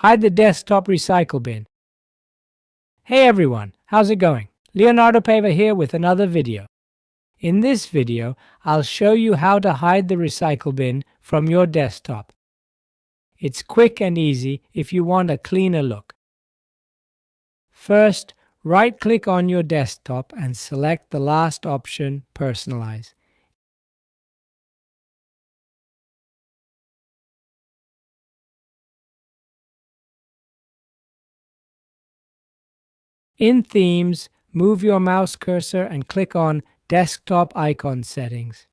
Hide the desktop recycle bin. Hey everyone, how's it going? Leonardo Paiva here with another video. In this video, I'll show you how to hide the recycle bin from your desktop. It's quick and easy if you want a cleaner look. First, right-click on your desktop and select the last option, Personalize. In Themes, move your mouse cursor and click on Desktop Icon Settings.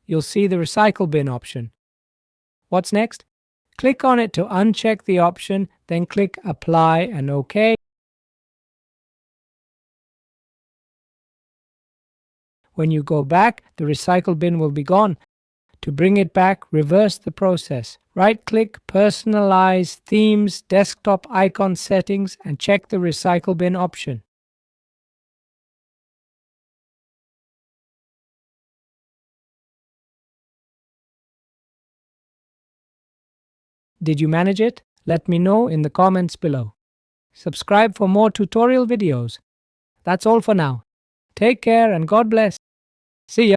You'll see the Recycle Bin option. What's next? Click on it to uncheck the option, then click Apply and OK. When you go back, the recycle bin will be gone. To bring it back, reverse the process. Right-click, Personalize, Themes, Desktop Icon Settings, and check the Recycle Bin option. Did you manage it? Let me know in the comments below. Subscribe for more tutorial videos. That's all for now. Take care and God bless. See ya.